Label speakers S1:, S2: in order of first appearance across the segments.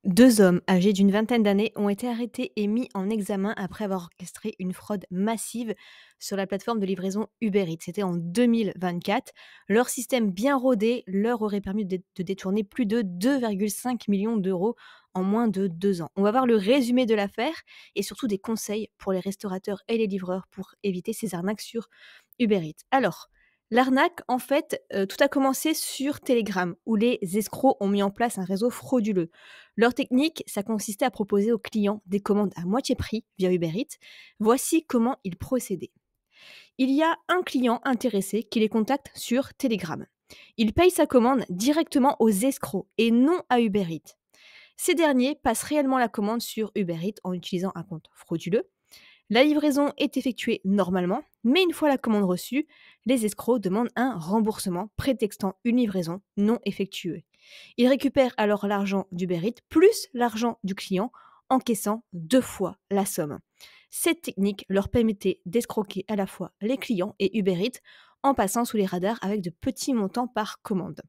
S1: Deux hommes âgés d'une vingtaine d'années ont été arrêtés et mis en examen après avoir orchestré une fraude massive sur la plateforme de livraison Uber Eats. C'était en 2024. Leur système bien rodé leur aurait permis de détourner plus de 2,5 millions d'euros en moins de 2 ans. On va voir le résumé de l'affaire et surtout des conseils pour les restaurateurs et les livreurs pour éviter ces arnaques sur Uber Eats. Alors, l'arnaque, en fait, tout a commencé sur Telegram, où les escrocs ont mis en place un réseau frauduleux. Leur technique, ça consistait à proposer aux clients des commandes à moitié prix via Uber Eats. Voici comment ils procédaient. Il y a un client intéressé qui les contacte sur Telegram. Il paye sa commande directement aux escrocs et non à Uber Eats. Ces derniers passent réellement la commande sur Uber Eats en utilisant un compte frauduleux. La livraison est effectuée normalement, mais une fois la commande reçue, les escrocs demandent un remboursement prétextant une livraison non effectuée. Ils récupèrent alors l'argent d'Uber Eats plus l'argent du client, encaissant deux fois la somme. Cette technique leur permettait d'escroquer à la fois les clients et Uber Eats en passant sous les radars avec de petits montants par commande.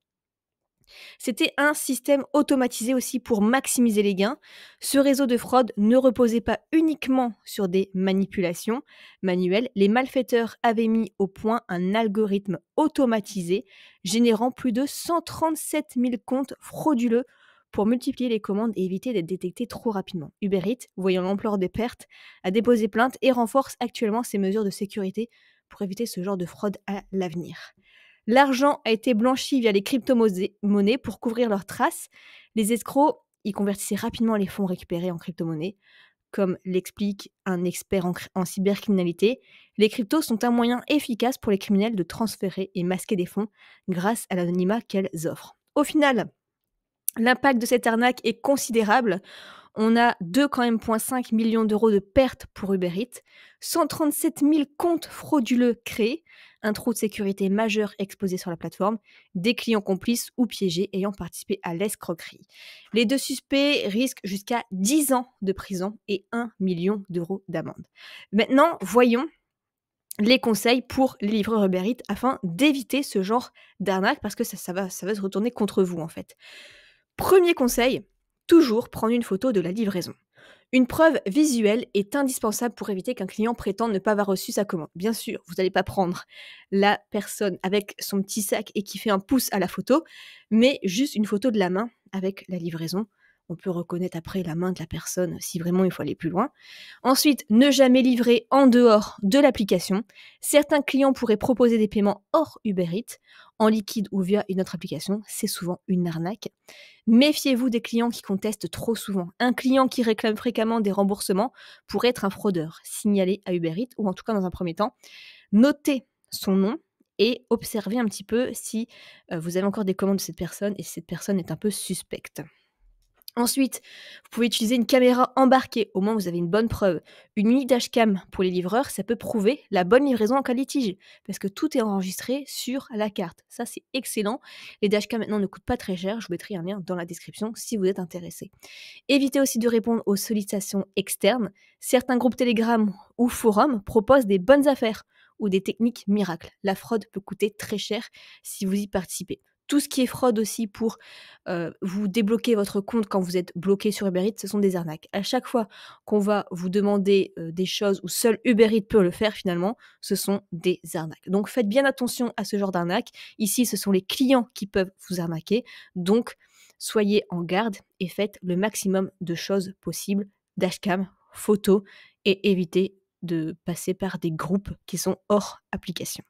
S1: C'était un système automatisé aussi pour maximiser les gains. Ce réseau de fraude ne reposait pas uniquement sur des manipulations manuelles. Les malfaiteurs avaient mis au point un algorithme automatisé générant plus de 137 000 comptes frauduleux pour multiplier les commandes et éviter d'être détectés trop rapidement. Uber Eats, voyant l'ampleur des pertes, a déposé plainte et renforce actuellement ses mesures de sécurité pour éviter ce genre de fraude à l'avenir. L'argent a été blanchi via les crypto-monnaies pour couvrir leurs traces. Les escrocs y convertissaient rapidement les fonds récupérés en crypto-monnaie. Comme l'explique un expert en cybercriminalité, les cryptos sont un moyen efficace pour les criminels de transférer et masquer des fonds grâce à l'anonymat qu'elles offrent. Au final, l'impact de cette arnaque est considérable. On a 2,5 millions d'euros de pertes pour Uber Eats, 137 000 comptes frauduleux créés, un trou de sécurité majeur exposé sur la plateforme, des clients complices ou piégés ayant participé à l'escroquerie. Les deux suspects risquent jusqu'à 10 ans de prison et 1 million d'euros d'amende. Maintenant, voyons les conseils pour les livreurs Uber Eats afin d'éviter ce genre d'arnaque parce que ça va se retourner contre vous en fait. Premier conseil, toujours prendre une photo de la livraison. Une preuve visuelle est indispensable pour éviter qu'un client prétende ne pas avoir reçu sa commande. Bien sûr, vous n'allez pas prendre la personne avec son petit sac et qui fait un pouce à la photo, mais juste une photo de la main avec la livraison. On peut reconnaître après la main de la personne si vraiment il faut aller plus loin. Ensuite, ne jamais livrer en dehors de l'application. Certains clients pourraient proposer des paiements hors Uber Eats, en liquide ou via une autre application. C'est souvent une arnaque. Méfiez-vous des clients qui contestent trop souvent. Un client qui réclame fréquemment des remboursements pourrait être un fraudeur. Signalez à Uber Eats ou en tout cas dans un premier temps, notez son nom et observez un petit peu si vous avez encore des commandes de cette personne et si cette personne est un peu suspecte. Ensuite, vous pouvez utiliser une caméra embarquée, au moins vous avez une bonne preuve. Une mini dashcam pour les livreurs, ça peut prouver la bonne livraison en cas de litige, parce que tout est enregistré sur la carte. Ça, c'est excellent. Les dashcams maintenant ne coûtent pas très cher, je vous mettrai un lien dans la description si vous êtes intéressé. Évitez aussi de répondre aux sollicitations externes. Certains groupes Telegram ou forums proposent des bonnes affaires ou des techniques miracles. La fraude peut coûter très cher si vous y participez. Tout ce qui est fraude aussi pour vous débloquer votre compte quand vous êtes bloqué sur Uber Eats, ce sont des arnaques. À chaque fois qu'on va vous demander des choses où seul Uber Eats peut le faire finalement, ce sont des arnaques. Donc faites bien attention à ce genre d'arnaque. Ici, ce sont les clients qui peuvent vous arnaquer. Donc soyez en garde et faites le maximum de choses possibles, dashcam, photos, et évitez de passer par des groupes qui sont hors application.